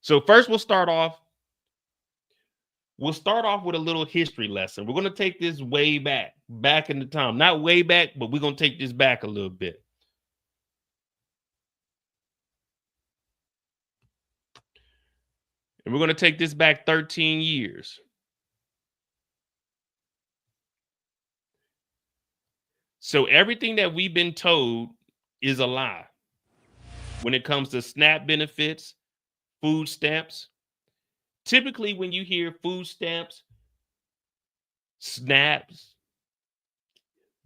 So first we'll start off with a little history lesson. We're going to take this way back in the time. Not way back, but we're going to take this back a little bit. And we're going to take this back 13 years. So everything that we've been told is a lie. When it comes to SNAP benefits, food stamps, typically when you hear food stamps, snaps,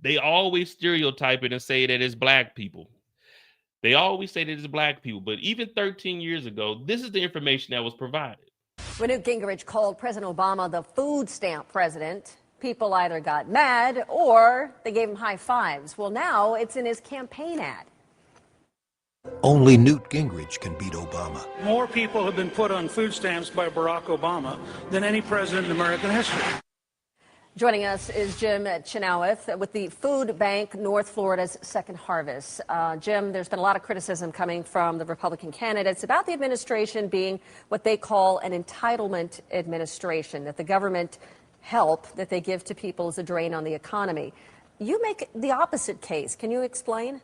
they always stereotype it and say that it's black people. They always say that it's black people, but even 13 years ago, this is the information that was provided. When Newt Gingrich called President Obama the food stamp president, people either got mad or they gave him high fives. Well, now it's in his campaign ad. Only Newt Gingrich can beat Obama. More people have been put on food stamps by Barack Obama than any president in American history. Joining us is Jim Chenoweth with the Food Bank North Florida's Second Harvest. Jim, there's been a lot of criticism coming from the Republican candidates about the administration being what they call an entitlement administration, that the government help that they give to people is a drain on the economy. You make the opposite case. Can you explain?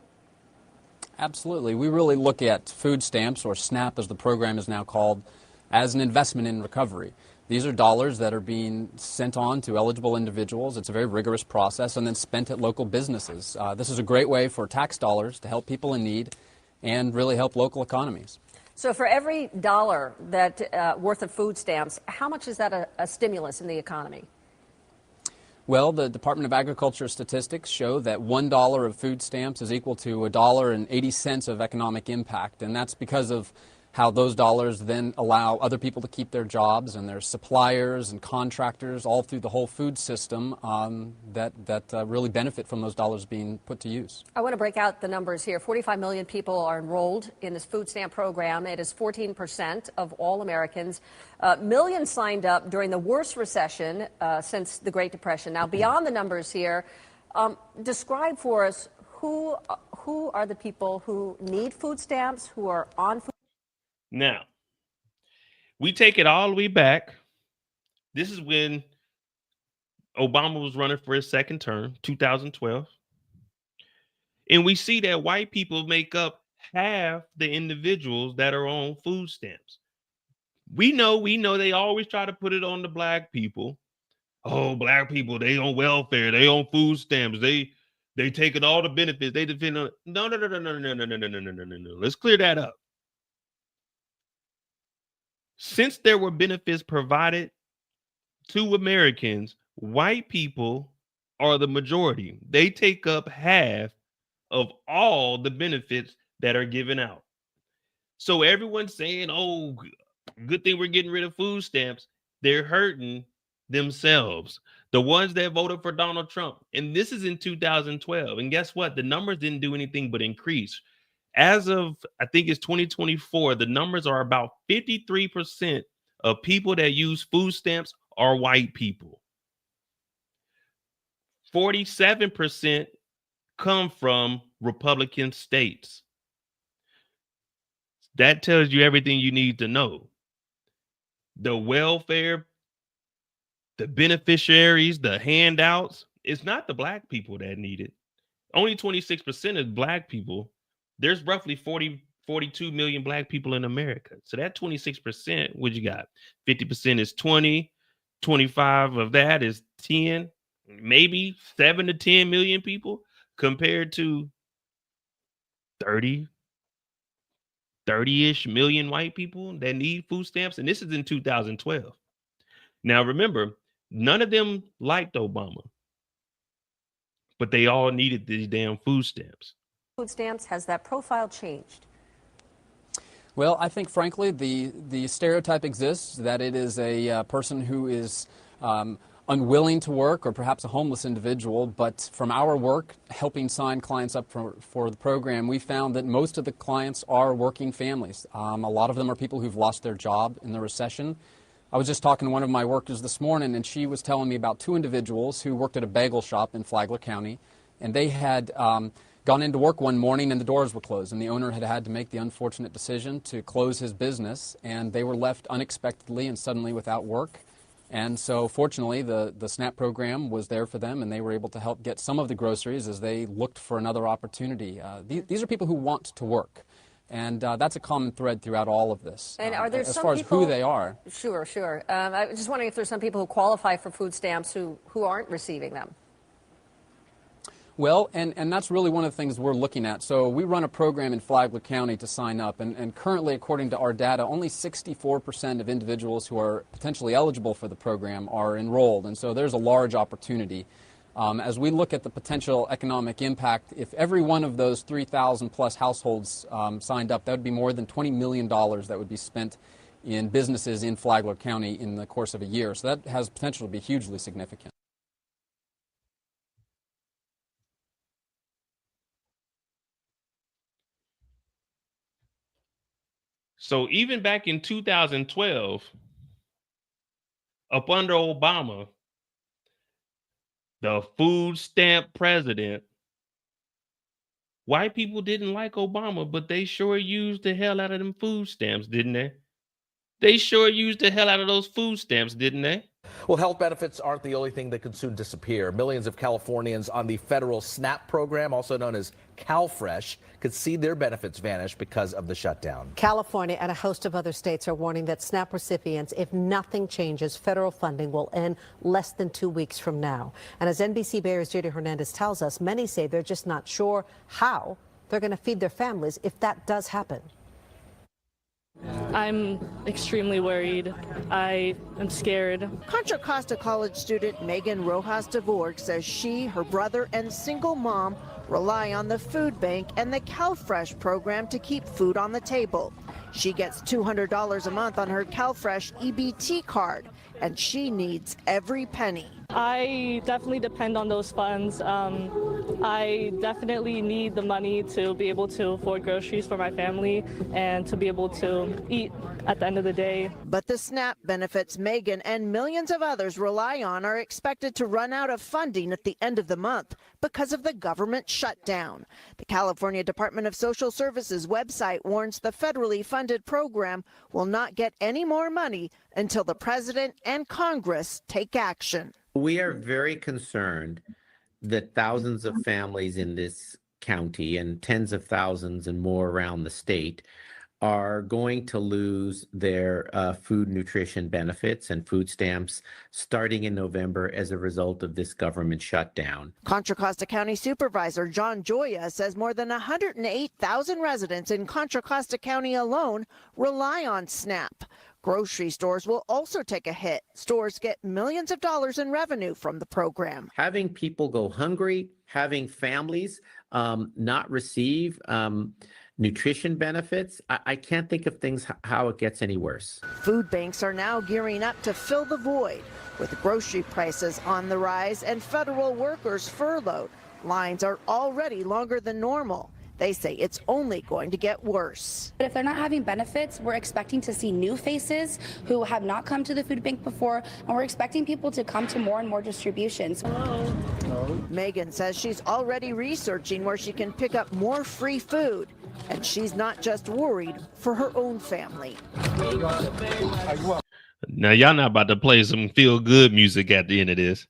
Absolutely. We really look at food stamps, or SNAP as the program is now called, as an investment in recovery. These are dollars that are being sent on to eligible individuals. It's a very rigorous process, and then spent at local businesses. This is a great way for tax dollars to help people in need and really help local economies. So for every dollar that worth of food stamps, how much is that a stimulus in the economy? Well, the Department of Agriculture statistics show that $1 of food stamps is equal to $1.80 of economic impact, and that's because of how those dollars then allow other people to keep their jobs, and their suppliers and contractors all through the whole food system that really benefit from those dollars being put to use. I want to break out the numbers here. 45 million people are enrolled in this food stamp program. It is 14% of all Americans. Millions signed up during the worst recession since the Great Depression. Now, beyond the numbers here, describe for us who are the people who need food stamps, who are on food. Now, we take it all the way back. This is when Obama was running for his second term, 2012. And we see that white people make up half the individuals that are on food stamps. We know they always try to put it on the black people. Oh, black people, they on welfare, they on food stamps, they taking all the benefits, they depend on. No. Let's clear that up. Since there were benefits provided to Americans, white people are the majority. They take up half of all the benefits that are given out. So everyone's saying, oh, good thing we're getting rid of food stamps. They're hurting themselves. The ones that voted for Donald Trump. And this is in 2012. And guess what? The numbers didn't do anything but increase. As of, I think it's 2024, the numbers are about 53% of people that use food stamps are white people. 47% come from Republican states. That tells you everything you need to know. The welfare, the beneficiaries, the handouts, it's not the black people that need it. Only 26% is black people. There's roughly 42 million black people in America. So that 26%, what you got? 50% is 20, 25 of that is 10, maybe 7 to 10 million people compared to 30-ish million white people that need food stamps. And this is in 2012. Now, remember, none of them liked Obama, but they all needed these damn food stamps. Food stamps, has that profile changed? Well, I think, frankly, the stereotype exists that it is a person who is unwilling to work, or perhaps a homeless individual. But from our work helping sign clients up for the program, we found that most of the clients are working families. A lot of them are people who've lost their job in the recession. I was just talking to one of my workers this morning, and she was telling me about two individuals who worked at a bagel shop in Flagler County, and they had gone into work one morning and the doors were closed, and the owner had to make the unfortunate decision to close his business, and they were left unexpectedly and suddenly without work. And so fortunately, the SNAP program was there for them, and they were able to help get some of the groceries as they looked for another opportunity. These are people who want to work, and that's a common thread throughout all of this. And are there as some far people, as who they are? Sure. I was just wondering if there's some people who qualify for food stamps who aren't receiving them. Well, and that's really one of the things we're looking at. So we run a program in Flagler County to sign up, and currently, according to our data, only 64% of individuals who are potentially eligible for the program are enrolled, and so there's a large opportunity. As we look at the potential economic impact, if every one of those 3,000 plus households signed up, that would be more than $20 million that would be spent in businesses in Flagler County in the course of a year. So that has potential to be hugely significant. So even back in 2012, up under Obama, the food stamp president, white people didn't like Obama, but they sure used the hell out of them food stamps, didn't they? They sure used the hell out of those food stamps, didn't they? Well, health benefits aren't the only thing that could soon disappear. Millions of Californians on the federal SNAP program, also known as CalFresh, could see their benefits vanish because of the shutdown. California and a host of other states are warning that SNAP recipients, if nothing changes, federal funding will end less than 2 weeks from now. And as NBC Bay's Judy Hernandez tells us, many say they're just not sure how they're going to feed their families if that does happen. I'm extremely worried. I am scared. Contra Costa College student Megan Rojas DeVork says she, her brother, and single mom rely on the food bank and the CalFresh program to keep food on the table. She gets $200 a month on her CalFresh EBT card, and she needs every penny. I definitely depend on those funds. I definitely need the money to be able to afford groceries for my family and to be able to eat at the end of the day. But the SNAP benefits Megan and millions of others rely on are expected to run out of funding at the end of the month because of the government shutdown. The California Department of Social Services website warns the federally funded program will not get any more money until the president and Congress take action. We are very concerned that thousands of families in this county and tens of thousands and more around the state are going to lose their food nutrition benefits and food stamps starting in November as a result of this government shutdown. Contra Costa County Supervisor John Joya says more than 108,000 residents in Contra Costa County alone rely on SNAP. Grocery stores will also take a hit. Stores get millions of dollars in revenue from the program. Having people go hungry, having families not receive nutrition benefits, I can't think of things how it gets any worse. Food banks are now gearing up to fill the void. With grocery prices on the rise and federal workers furloughed, lines are already longer than normal. They say it's only going to get worse. But if they're not having benefits, we're expecting to see new faces who have not come to the food bank before, and we're expecting people to come to more and more distributions. Hello. Megan says she's already researching where she can pick up more free food, and she's not just worried for her own family. Now, y'all not about to play some feel-good music at the end of this.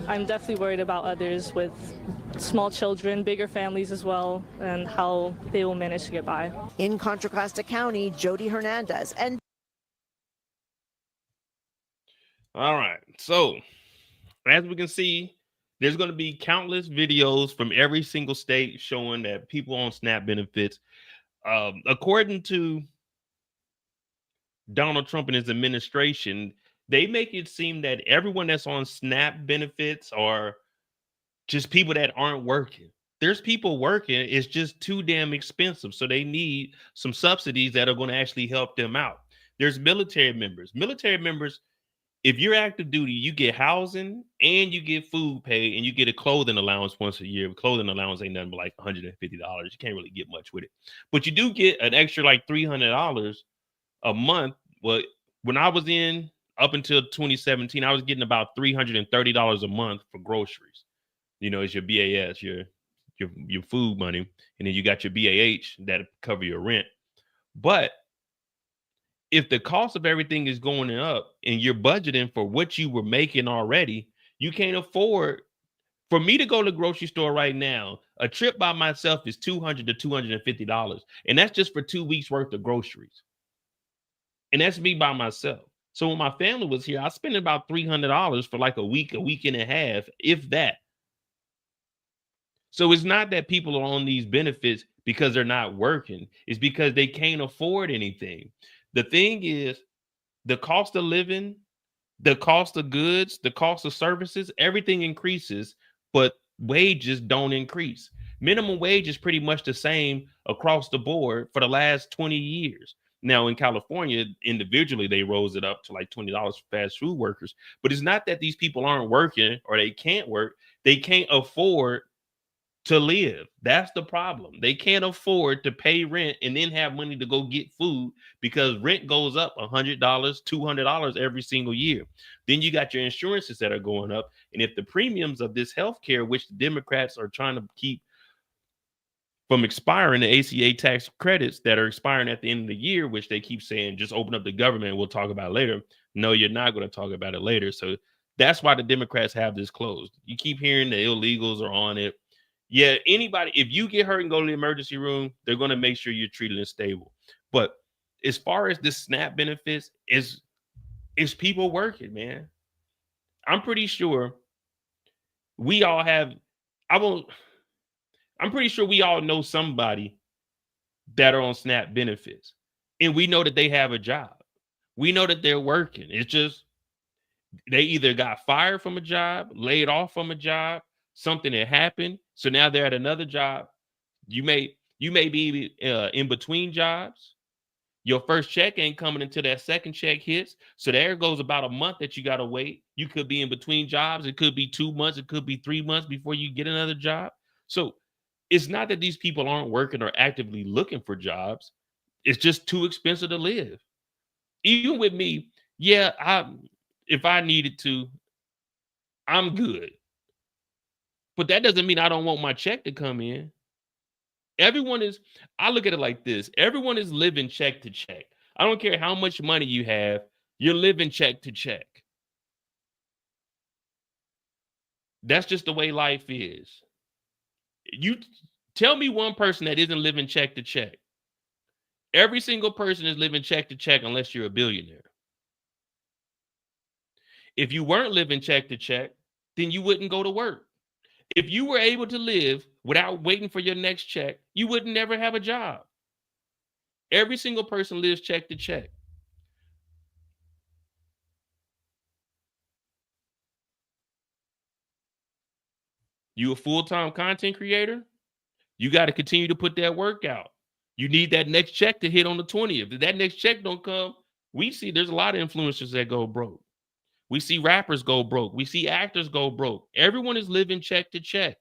I'm definitely worried about others with small children, bigger families as well, and how they will manage to get by. In Contra Costa County, Jody Hernandez. And all right, so as we can see, there's going to be countless videos from every single state showing that people on SNAP benefits, according to Donald Trump and his administration, they make it seem that everyone that's on SNAP benefits are just people that aren't working. There's people working, it's just too damn expensive. So they need some subsidies that are going to actually help them out. There's military members. Military members, if you're active duty, you get housing and you get food pay and you get a clothing allowance once a year. Clothing allowance ain't nothing but like $150. You can't really get much with it. But you do get an extra like $300 a month. Well, when I was in up until 2017, I was getting about $330 a month for groceries. You know, it's your BAS, your your food money, and then you got your BAH that cover your rent. But if the cost of everything is going up and you're budgeting for what you were making already, you can't afford. For me to go to the grocery store right now, a trip by myself is $200 to $250, and that's just for 2 weeks worth of groceries. And that's me by myself. So when my family was here, I spent about $300 for like a week and a half, if that. So it's not that people are on these benefits because they're not working. It's because they can't afford anything. The thing is, the cost of living, the cost of goods, the cost of services, everything increases, but wages don't increase. Minimum wage is pretty much the same across the board for the last 20 years. Now in California, individually, they rose it up to like $20 for fast food workers. But it's not that these people aren't working or they can't work. They can't afford to live. That's the problem. They can't afford to pay rent and then have money to go get food because rent goes up $100, $200 every single year. Then you got your insurances that are going up. And if the premiums of this healthcare, which the Democrats are trying to keep from expiring, the ACA tax credits that are expiring at the end of the year, which they keep saying, just open up the government, we'll talk about it later. No, you're not going to talk about it later. So that's why the Democrats have this closed. You keep hearing the illegals are on it. Yeah, anybody, if you get hurt and go to the emergency room, they're going to make sure you're treated and stable. But as far as this SNAP benefits, is people working, man. I'm pretty sure we all have, I'm pretty sure we all know somebody that are on SNAP benefits. And we know that they have a job. We know that they're working. It's just they either got fired from a job, laid off from a job, something had happened. So now they're at another job. You may be in between jobs. Your first check ain't coming until that second check hits. So there goes about a month that you got to wait. You could be in between jobs. It could be 2 months. It could be 3 months before you get another job. So it's not that these people aren't working or actively looking for jobs. It's just too expensive to live. Even with me, yeah, if I needed to, I'm good. But that doesn't mean I don't want my check to come in. I look at it like this. Everyone is living check to check. I don't care how much money you have, you're living check to check. That's just the way life is. You tell me one person that isn't living check to check. Every single person is living check to check unless you're a billionaire. If you weren't living check to check, then you wouldn't go to work. If you were able to live without waiting for your next check, you would never have a job. Every single person lives check to check. You a full-time content creator? You got to continue to put that work out. You need that next check to hit on the 20th. If that next check don't come, we see there's a lot of influencers that go broke. We see rappers go broke. We see actors go broke. Everyone is living check to check.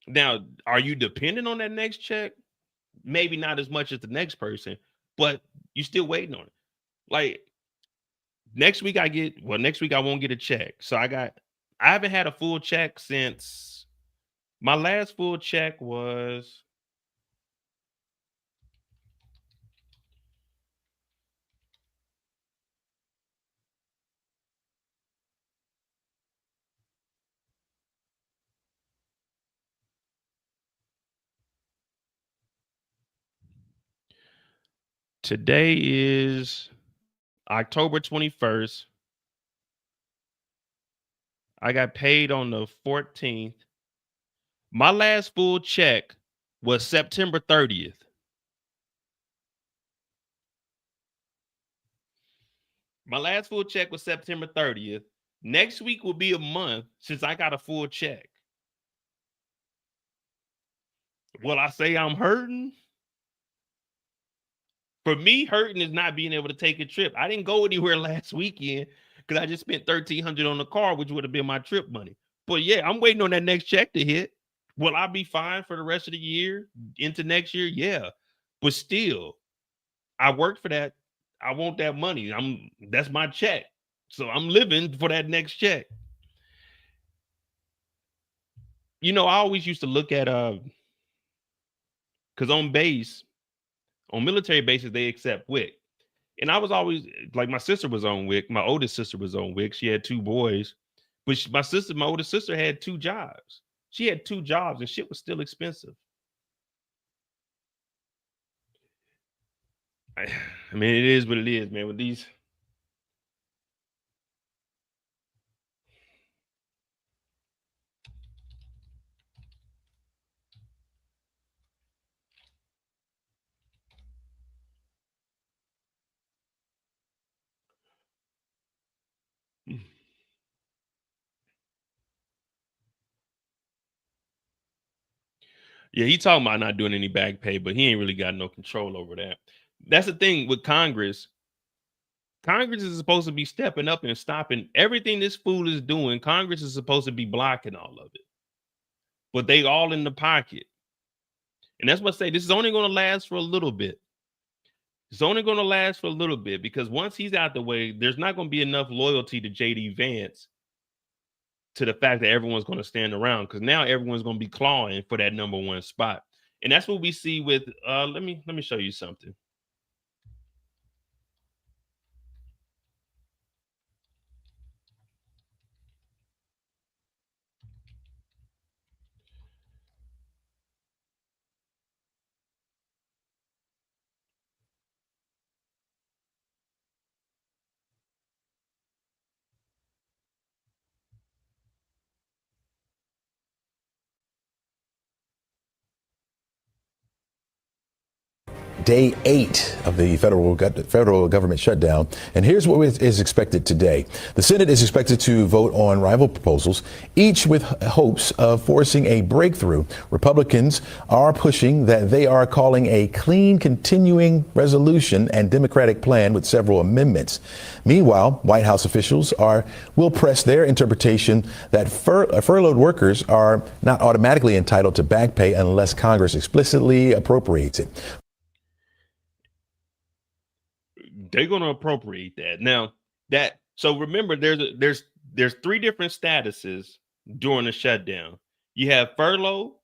Now, are you dependent on that next check? Maybe not as much as the next person, but you still waiting on it. Like next week I won't get a check. So I haven't had a full check since my last full check was today is October 21st. I got paid on the 14th. My last full check was September 30th. My last full check was September 30th. Next week will be a month since I got a full check. Will I say I'm hurting? For me, hurting is not being able to take a trip. I didn't go anywhere last weekend because I just spent $1,300 on the car, which would have been my trip money. But yeah, I'm waiting on that next check to hit. Will I be fine for the rest of the year into next year? Yeah. But still, I worked for that. I want that money. That's my check. So I'm living for that next check. You know, I always used to look at because on military bases, they accept WIC. And I was always like, my sister was on WIC. My oldest sister was on WIC. She had 2 boys, but my older sister had 2 jobs. She had 2 jobs and shit was still expensive. I mean, it is what it is, man. With these, yeah, he talking about not doing any back pay, but he ain't really got no control over that. That's the thing with Congress. Congress is supposed to be stepping up and stopping everything this fool is doing. Congress is supposed to be blocking all of it, but they all in the pocket. And that's what I say. This is only going to last for a little bit. It's only going to last for a little bit because once he's out the way, there's not going to be enough loyalty to JD Vance to the fact that everyone's going to stand around, because now everyone's going to be clawing for that number 1 spot. And that's what we see with let me show you something. Day 8 of the federal government shutdown. And here's what is expected today. The Senate is expected to vote on rival proposals, each with hopes of forcing a breakthrough. Republicans are pushing that they are calling a clean continuing resolution and Democratic plan with several amendments. Meanwhile, White House officials will press their interpretation that furloughed workers are not automatically entitled to back pay unless Congress explicitly appropriates it. They're going to appropriate that. Now, so remember, there's 3 different statuses during the shutdown. You have furlough.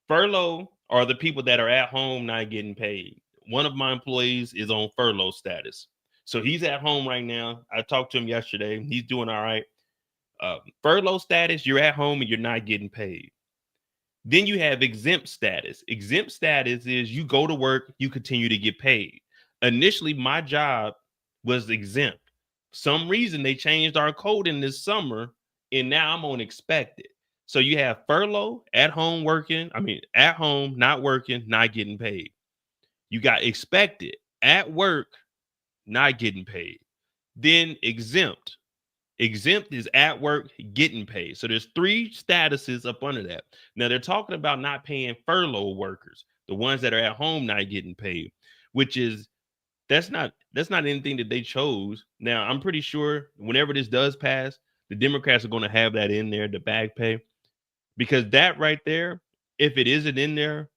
Furlough are the people that are at home not getting paid. One of my employees is on furlough status. So he's at home right now. I talked to him yesterday. He's doing all right. Furlough status, you're at home and you're not getting paid. Then you have exempt status. Exempt status is you go to work, you continue to get paid. Initially, my job was exempt. Some reason they changed our code in this summer, and now I'm on expected. So you have furlough, at home working, at home, not working, not getting paid. You got expected, at work, not getting paid. Then exempt. Exempt is at work, getting paid. So there's 3 statuses up under that. Now they're talking about not paying furlough workers, the ones that are at home not getting paid, which is that's not anything that they chose. Now, I'm pretty sure whenever this does pass, the Democrats are going to have that in there, the back pay, because that right there, if it isn't in there,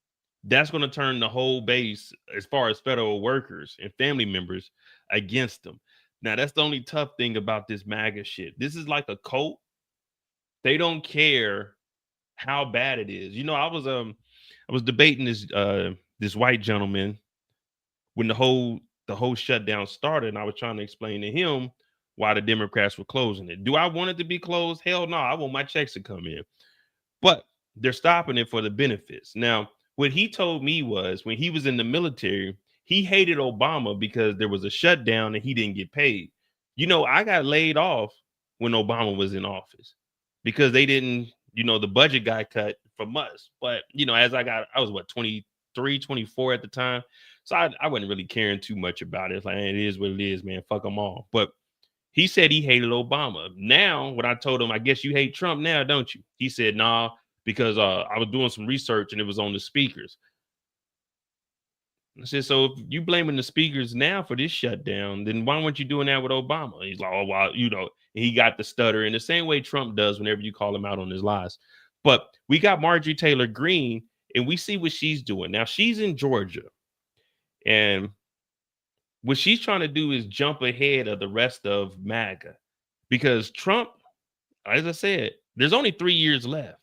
that's going to turn the whole base as far as federal workers and family members against them. Now, that's the only tough thing about this MAGA shit. This is like a cult. They don't care how bad it is. You know, I was debating this white gentleman when the whole shutdown started, and I was trying to explain to him why the Democrats were closing it. Do I want it to be closed? Hell no. I want my checks to come in. But they're stopping it for the benefits. Now, what he told me was when he was in the military, he hated Obama because there was a shutdown and he didn't get paid. You know, I got laid off when Obama was in office because they didn't, the budget got cut from us. But, as I was 23, 24 at the time. So I wasn't really caring too much about it. It's like, it is what it is, man. Fuck them all. But he said he hated Obama. Now, when I told him, I guess you hate Trump now, don't you? He said, nah, because I was doing some research and it was on the speakers. I said, so if you blaming the speakers now for this shutdown, then why weren't you doing that with Obama? He's like, oh, well, he got the stutter in the same way Trump does whenever you call him out on his lies. But we got Marjorie Taylor Greene, and we see what she's doing. Now, she's in Georgia. And what she's trying to do is jump ahead of the rest of MAGA. because Trump, as I said, there's only 3 years left.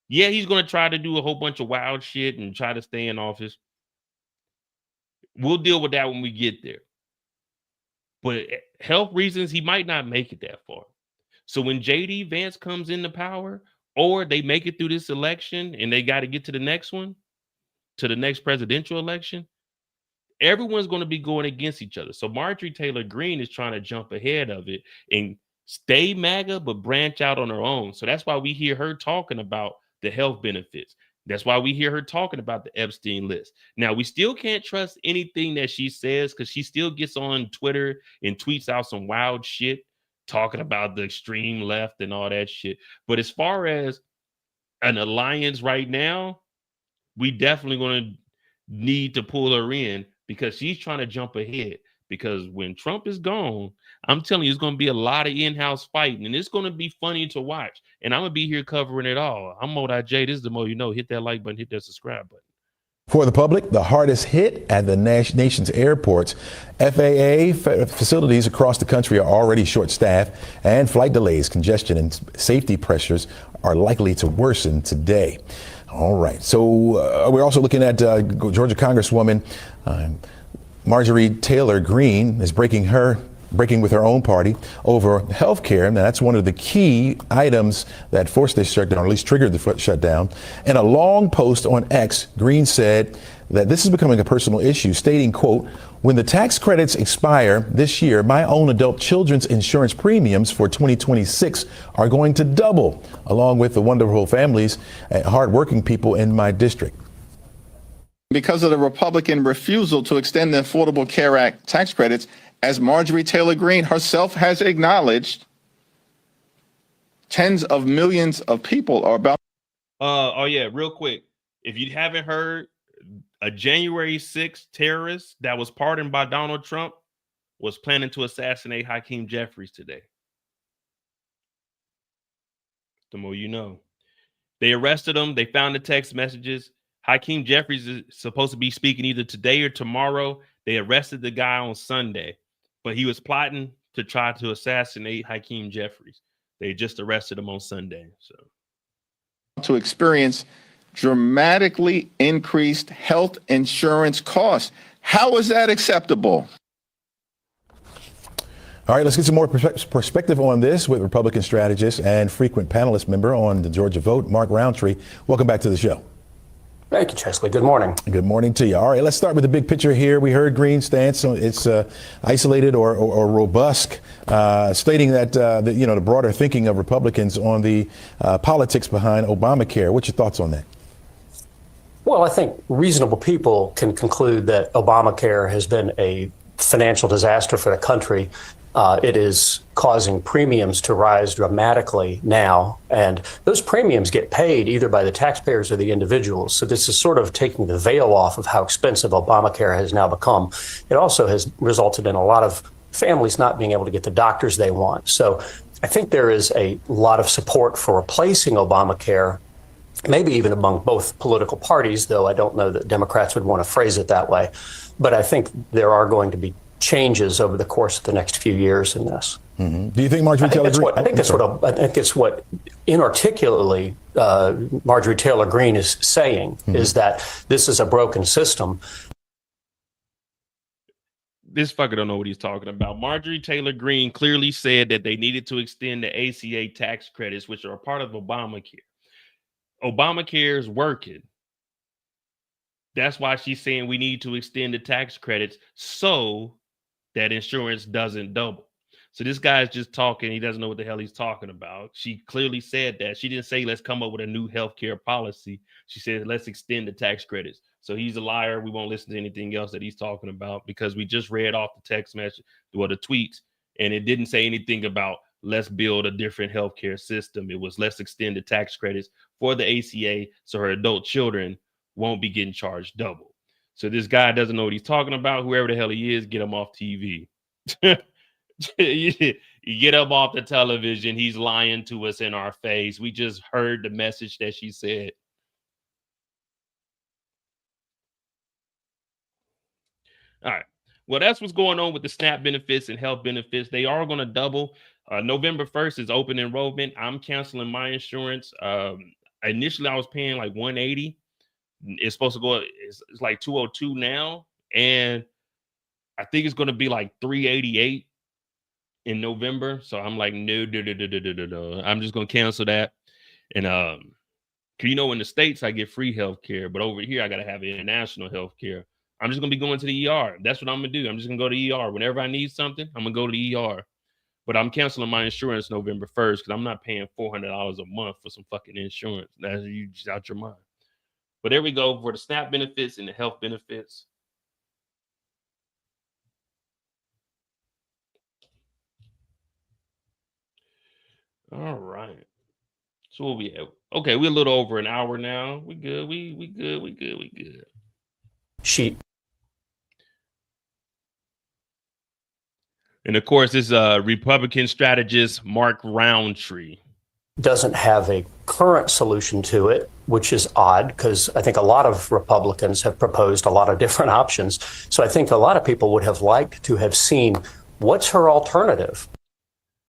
Yeah, he's going to try to do a whole bunch of wild shit and try to stay in office. We'll deal with that when we get there. But health reasons, he might not make it that far. So when JD Vance comes into power, or they make it through this election and they got to get to the next one, to the next presidential election, everyone's going to be going against each other. So Marjorie Taylor Greene is trying to jump ahead of it and stay MAGA, but branch out on her own. So that's why we hear her talking about the health benefits. That's why we hear her talking about the Epstein list. Now, we still can't trust anything that she says because she still gets on Twitter and tweets out some wild shit talking about the extreme left and all that shit. But as far as an alliance right now, we definitely going to need to pull her in because she's trying to jump ahead. Because when Trump is gone, I'm telling you, it's going to be a lot of in-house fighting, and it's going to be funny to watch. And I'm going to be here covering it all. I'm Mo.J. This is the Mo You Know. Hit that like button, hit that subscribe button. For the public, the hardest hit at the nation's airports. FAA facilities across the country are already short-staffed, and flight delays, congestion, and safety pressures are likely to worsen today. All right. So we're also looking at Georgia Congresswoman Marjorie Taylor Greene is breaking with her own party over health care. And that's one of the key items that forced this shutdown, or at least triggered the shutdown. In a long post on X, Greene said that this is becoming a personal issue, stating, quote, "When the tax credits expire this year, my own adult children's insurance premiums for 2026 are going to double, along with the wonderful families and hardworking people in my district." Because of the Republican refusal to extend the Affordable Care Act tax credits, as Marjorie Taylor Greene herself has acknowledged, tens of millions of people are about. Oh yeah, real quick. If you haven't heard, a January 6th terrorist that was pardoned by Donald Trump was planning to assassinate Hakeem Jeffries today. The more you know. They arrested him. They found the text messages. Hakeem Jeffries is supposed to be speaking either today or tomorrow. They arrested the guy on Sunday, but he was plotting to try to assassinate Hakeem Jeffries. They just arrested him on Sunday. So to experience dramatically increased health insurance costs. How is that acceptable? All right, let's get some more perspective on this with Republican strategist and frequent panelist member on the Georgia Vote, Mark Roundtree. Welcome back to the show. Thank you, Chesley. Good morning. Good morning to you. All right, let's start with the big picture here. We heard Greene's stance. So it's isolated or robust, stating that the broader thinking of Republicans on the politics behind Obamacare. What's your thoughts on that? Well, I think reasonable people can conclude that Obamacare has been a financial disaster for the country. It is causing premiums to rise dramatically now, and those premiums get paid either by the taxpayers or the individuals. So this is sort of taking the veil off of how expensive Obamacare has now become. It also has resulted in a lot of families not being able to get the doctors they want. So I think there is a lot of support for replacing Obamacare, maybe even among both political parties, though I don't know that Democrats would want to phrase it that way. But I think there are going to be changes over the course of the next few years in this. Mm-hmm. Do you think Marjorie Taylor Greene? I think it's what inarticulately Marjorie Taylor Greene is saying, is that this is a broken system. This fucker don't know what he's talking about. Marjorie Taylor Greene clearly said that they needed to extend the ACA tax credits, which are a part of Obamacare. Obamacare is working. That's why she's saying we need to extend the tax credits so that insurance doesn't double. So this guy's just talking. He doesn't know what the hell he's talking about. She clearly said that. She didn't say, let's come up with a new healthcare policy. She said, let's extend the tax credits. So he's a liar. We won't listen to anything else that he's talking about because we just read off the text message or the tweets, and it didn't say anything about let's build a different healthcare system. It was let's extend the tax credits for the ACA so her adult children won't be getting charged double. So this guy doesn't know what he's talking about. Whoever the hell he is, get him off TV. You get him off the television. He's lying to us in our face. We just heard the message that she said. All right. Well, that's what's going on with the SNAP benefits and health benefits. They are going to double. November 1st is open enrollment. I'm canceling my insurance. Initially, I was paying like $180. It's supposed to go, it's like $202 now. And I think it's going to be like $388 in November. So I'm like, no. I'm just going to cancel that. And, cause in the States, I get free health care, but over here, I got to have international health care. I'm just going to be going to the ER. That's what I'm going to do. I'm just going to go to the ER. Whenever I need something, I'm going to go to the ER. But I'm canceling my insurance November 1st because I'm not paying $400 a month for some fucking insurance. That's you just out your mind. But there we go for the SNAP benefits and the health benefits. All right. So what we at? Okay, we're a little over an hour now. We good. We good. Sheet. And of course, this Republican strategist Mark Roundtree Doesn't have a current solution to it, which is odd because I think a lot of Republicans have proposed a lot of different options. So I think a lot of people would have liked to have seen what's her alternative.